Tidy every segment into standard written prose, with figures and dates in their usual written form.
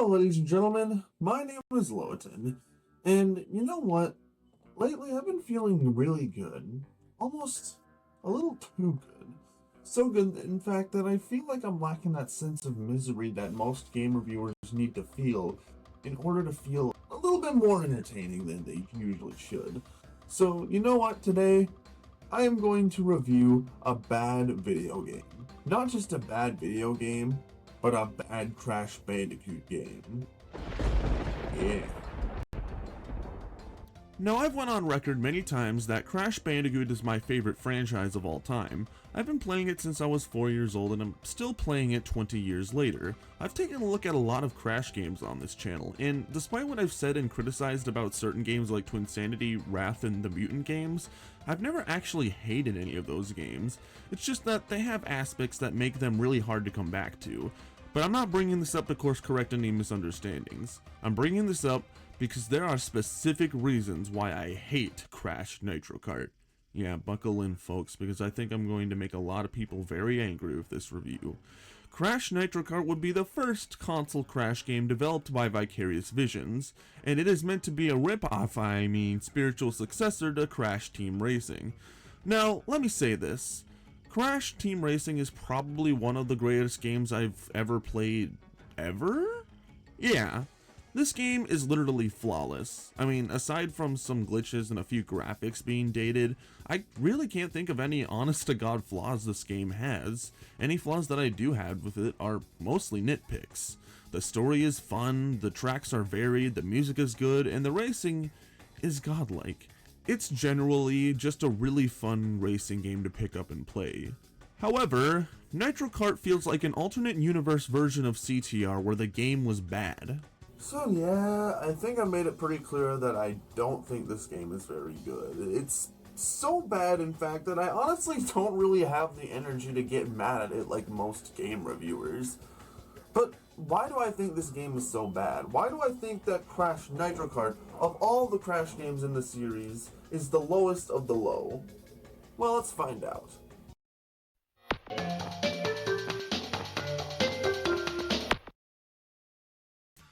Hello, ladies and gentlemen. My name is Lotan, and you know what? Lately, I've been feeling really good. Almost a little too good. So good, in fact, that I feel like I'm lacking that sense of misery that most game reviewers need to feel in order to feel a little bit more entertaining than they usually should. So, you know what? Today, I am going to review a bad video game. Not just a bad video game, but a bad Crash Bandicoot game. Yeah. Now, I've went on record many times that Crash Bandicoot is my favorite franchise of all time. I've been playing it since I was 4 years old and I'm still playing it 20 years later. I've taken a look at a lot of Crash games on this channel, and despite what I've said and criticized about certain games like Twinsanity, Wrath, and the Mutant games, I've never actually hated any of those games. It's just that they have aspects that make them really hard to come back to. But I'm not bringing this up to course correct any misunderstandings. I'm bringing this up because there are specific reasons why I hate Crash Nitro Kart. Yeah, buckle in folks, because I think I'm going to make a lot of people very angry with this review. Crash Nitro Kart would be the first console Crash game developed by Vicarious Visions, and it is meant to be a rip-off, spiritual successor to Crash Team Racing. Now, let me say this. Crash Team Racing is probably one of the greatest games I've ever played ever? Yeah. This game is literally flawless. I mean, aside from some glitches and a few graphics being dated, I really can't think of any honest-to-God flaws this game has. Any flaws that I do have with it are mostly nitpicks. The story is fun, the tracks are varied, the music is good, and the racing is godlike. It's generally just a really fun racing game to pick up and play. However, Nitro Kart feels like an alternate universe version of CTR where the game was bad. So yeah, I think I made it pretty clear that I don't think this game is very good. It's so bad, in fact, that I honestly don't really have the energy to get mad at it like most game reviewers. But why do I think this game is so bad? Why do I think that Crash Nitro Kart, of all the Crash games in the series, is the lowest of the low? Well, let's find out.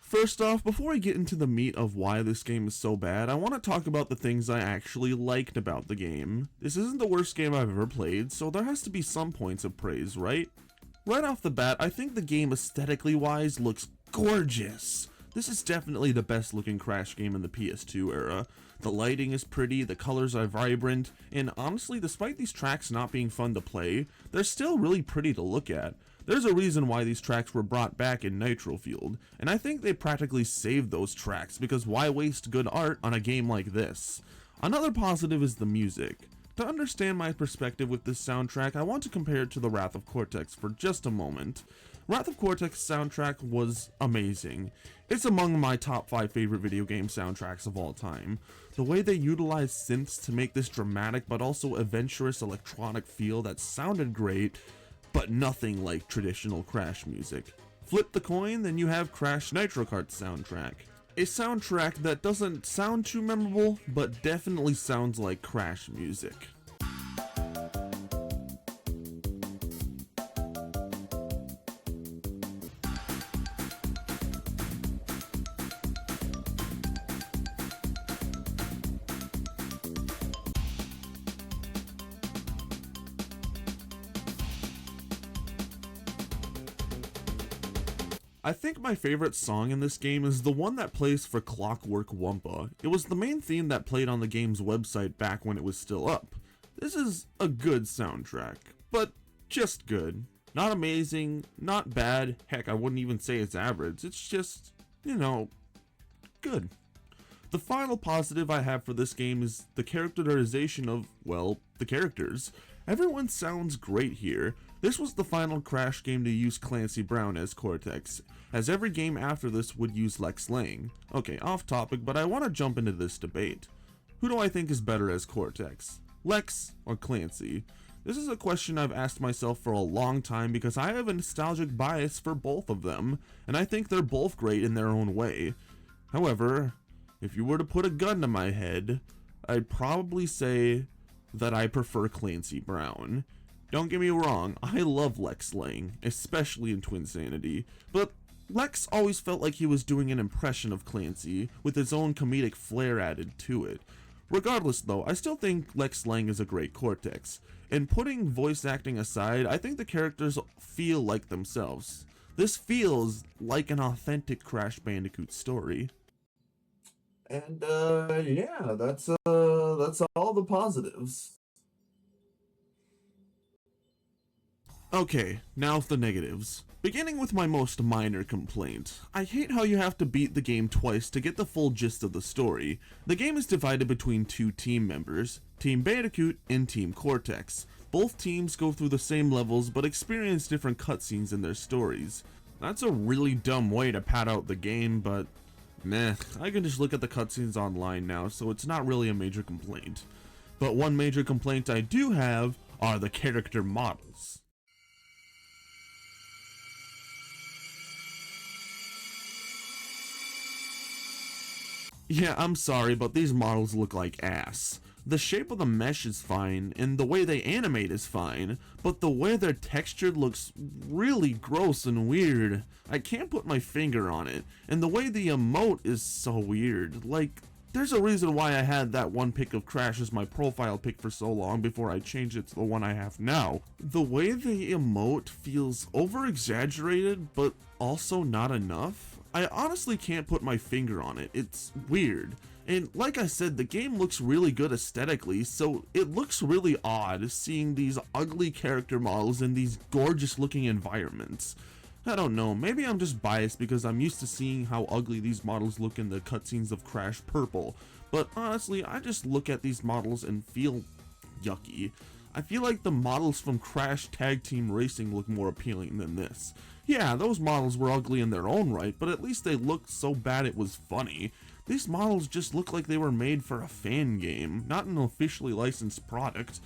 First off, before I get into the meat of why this game is so bad, I want to talk about the things I actually liked about the game. This isn't the worst game I've ever played, so there has to be some points of praise, right? Right off the bat, I think the game aesthetically wise looks gorgeous. This is definitely the best looking Crash game in the PS2 era. The lighting is pretty, the colors are vibrant, and honestly, despite these tracks not being fun to play, they're still really pretty to look at. There's a reason why these tracks were brought back in Nitro Field, and I think they practically saved those tracks because why waste good art on a game like this? Another positive is the music. To understand my perspective with this soundtrack, I want to compare it to the Wrath of Cortex for just a moment. Wrath of Cortex soundtrack was amazing. It's among my top 5 favorite video game soundtracks of all time. The way they utilized synths to make this dramatic but also adventurous electronic feel that sounded great, but nothing like traditional Crash music. Flip the coin, then you have Crash Nitro Kart soundtrack. A soundtrack that doesn't sound too memorable, but definitely sounds like Crash music. I think my favorite song in this game is the one that plays for Clockwork Wumpa. It was the main theme that played on the game's website back when it was still up. This is a good soundtrack, but just good. Not amazing, not bad, heck, I wouldn't even say it's average, it's just, good. The final positive I have for this game is the characterization of, well, the characters. Everyone sounds great here. This was the final Crash game to use Clancy Brown as Cortex, as every game after this would use Lex Lang. Okay, off topic, but I want to jump into this debate. Who do I think is better as Cortex? Lex or Clancy? This is a question I've asked myself for a long time because I have a nostalgic bias for both of them, and I think they're both great in their own way. However, if you were to put a gun to my head, I'd probably say that I prefer Clancy Brown. Don't get me wrong, I love Lex Lang, especially in Twinsanity, but Lex always felt like he was doing an impression of Clancy, with his own comedic flair added to it. Regardless though, I still think Lex Lang is a great Cortex, and putting voice acting aside, I think the characters feel like themselves. This feels like an authentic Crash Bandicoot story. And yeah, that's all the positives. Okay, now the negatives. Beginning with my most minor complaint, I hate how you have to beat the game twice to get the full gist of the story. The game is divided between two team members, Team Bandicoot and Team Cortex. Both teams go through the same levels but experience different cutscenes in their stories. That's a really dumb way to pad out the game, but meh, I can just look at the cutscenes online now, so it's not really a major complaint. But one major complaint I do have are the character models. Yeah, I'm sorry, but these models look like ass. The shape of the mesh is fine, and the way they animate is fine, but the way they're textured looks really gross and weird. I can't put my finger on it, and the way the emote is so weird. Like, there's a reason why I had that one pic of Crash as my profile pic for so long before I changed it to the one I have now. The way the emote feels over-exaggerated, but also not enough. I honestly can't put my finger on it. It's weird. And like I said, the game looks really good aesthetically, so it looks really odd seeing these ugly character models in these gorgeous looking environments. I don't know, maybe I'm just biased because I'm used to seeing how ugly these models look in the cutscenes of Crash Purple, but honestly, I just look at these models and feel yucky. I feel like the models from Crash Tag Team Racing look more appealing than this. Yeah, those models were ugly in their own right, but at least they looked so bad it was funny. These models just look like they were made for a fan game, not an officially licensed product.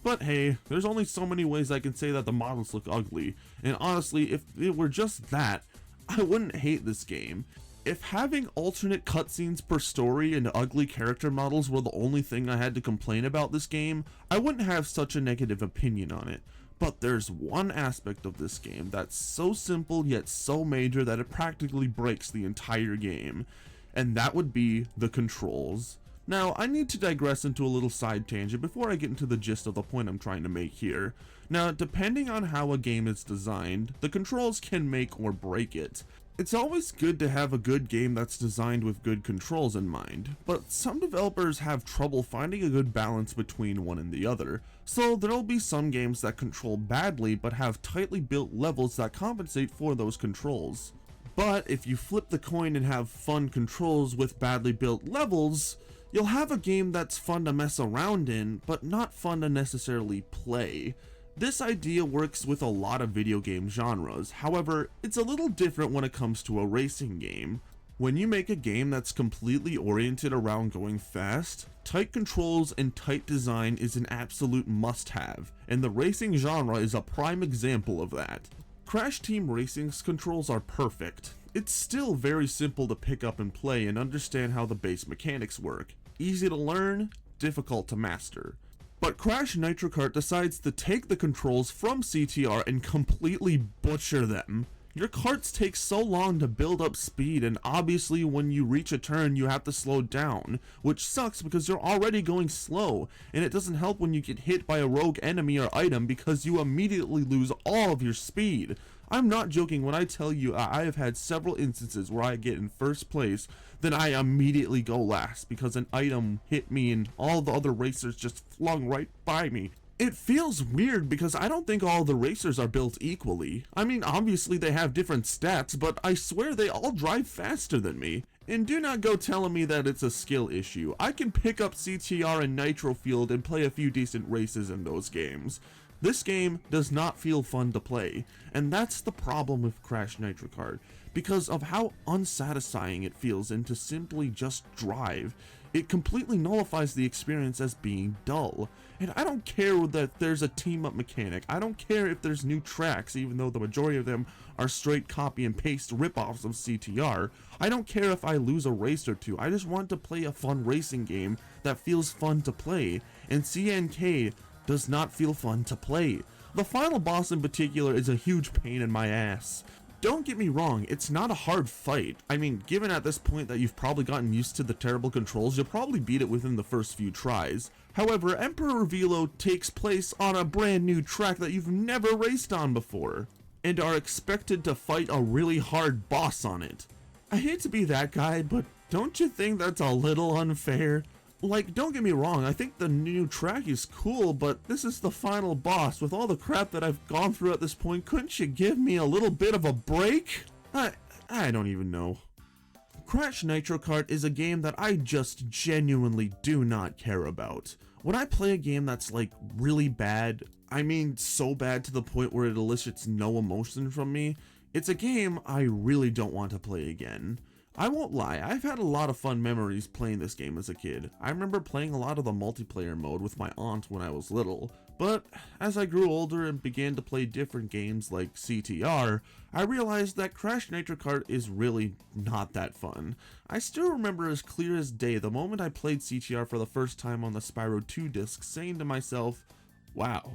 But hey, there's only so many ways I can say that the models look ugly, and honestly, if it were just that, I wouldn't hate this game. If having alternate cutscenes per story and ugly character models were the only thing I had to complain about this game, I wouldn't have such a negative opinion on it. But there's one aspect of this game that's so simple yet so major that it practically breaks the entire game, and that would be the controls. Now, I need to digress into a little side tangent before I get into the gist of the point I'm trying to make here. Now, depending on how a game is designed, the controls can make or break it. It's always good to have a good game that's designed with good controls in mind, but some developers have trouble finding a good balance between one and the other, so there'll be some games that control badly but have tightly built levels that compensate for those controls. But if you flip the coin and have fun controls with badly built levels, you'll have a game that's fun to mess around in, but not fun to necessarily play. This idea works with a lot of video game genres, however, it's a little different when it comes to a racing game. When you make a game that's completely oriented around going fast, tight controls and tight design is an absolute must-have, and the racing genre is a prime example of that. Crash Team Racing's controls are perfect. It's still very simple to pick up and play and understand how the base mechanics work. Easy to learn, difficult to master. But Crash Nitro Kart decides to take the controls from CTR and completely butcher them. Your karts take so long to build up speed, and obviously when you reach a turn you have to slow down, which sucks because you're already going slow, and it doesn't help when you get hit by a rogue enemy or item because you immediately lose all of your speed. I'm not joking when I tell you I have had several instances where I get in first place, then I immediately go last because an item hit me and all the other racers just flung right by me. It feels weird because I don't think all the racers are built equally. I mean, obviously they have different stats, but I swear they all drive faster than me. And do not go telling me that it's a skill issue. I can pick up CTR and Nitro Field and play a few decent races in those games. This game does not feel fun to play, and that's the problem with Crash Nitro Kart, because of how unsatisfying it feels and to simply just drive. It completely nullifies the experience as being dull. And I don't care that there's a team-up mechanic. I don't care if there's new tracks, even though the majority of them are straight copy and paste rip-offs of CTR. I don't care if I lose a race or two. I just want to play a fun racing game that feels fun to play. And CNK does not feel fun to play. The final boss in particular is a huge pain in my ass. Don't get me wrong, it's not a hard fight. I mean, given at this point that you've probably gotten used to the terrible controls, you'll probably beat it within the first few tries. However, Emperor Velo takes place on a brand new track that you've never raced on before, and are expected to fight a really hard boss on it. I hate to be that guy, but don't you think that's a little unfair? Like, don't get me wrong, I think the new track is cool, but this is the final boss. With all the crap that I've gone through at this point, couldn't you give me a little bit of a break? I don't even know. Crash Nitro Kart is a game that I just genuinely do not care about. When I play a game that's like really bad, I mean so bad to the point where it elicits no emotion from me, it's a game I really don't want to play again. I won't lie, I've had a lot of fun memories playing this game as a kid. I remember playing a lot of the multiplayer mode with my aunt when I was little, but as I grew older and began to play different games like CTR, I realized that Crash Nitro Kart is really not that fun. I still remember as clear as day the moment I played CTR for the first time on the Spyro 2 disc, saying to myself, wow,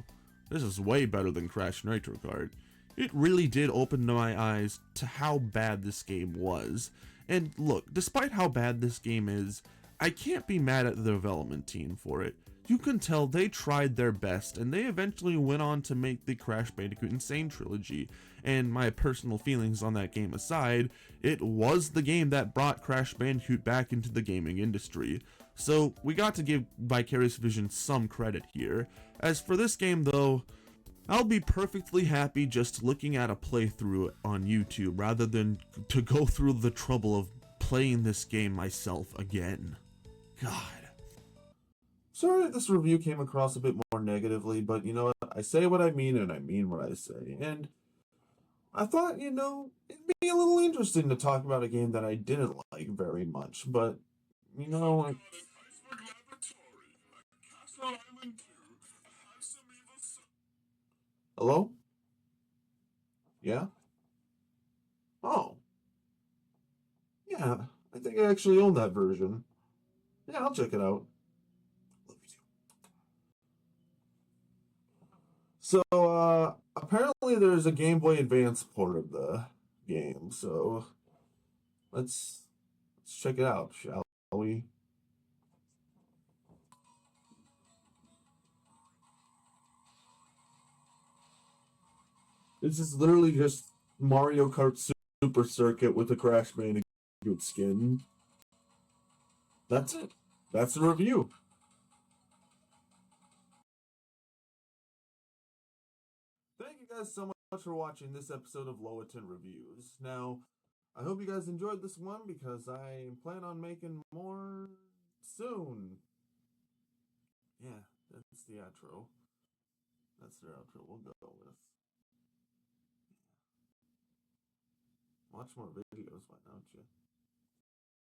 this is way better than Crash Nitro Kart. It really did open my eyes to how bad this game was. And look, despite how bad this game is, I can't be mad at the development team for it. You can tell they tried their best, and they eventually went on to make the Crash Bandicoot Insane trilogy. And my personal feelings on that game aside, it was the game that brought Crash Bandicoot back into the gaming industry. So we got to give Vicarious Vision some credit here. As for this game though, I'll be perfectly happy just looking at a playthrough on YouTube rather than to go through the trouble of playing this game myself again. God. Sorry if this review came across a bit more negatively, but you know what? I say what I mean and I mean what I say. And I thought, you know, it'd be a little interesting to talk about a game that I didn't like very much, but, you know, like... Hello? Yeah? Oh. Yeah, I think I actually own that version. Yeah, I'll check it out. So, apparently there's a Game Boy Advance port of the game, so let's check it out, shall we? This is literally just Mario Kart Super Circuit with a Crash Bandicoot skin. That's it. That's the review. Thank you guys so much for watching this episode of Loweton Reviews. Now, I hope you guys enjoyed this one because I plan on making more soon. Yeah, that's the outro. That's their outro we'll go with. Watch more videos, why don't you?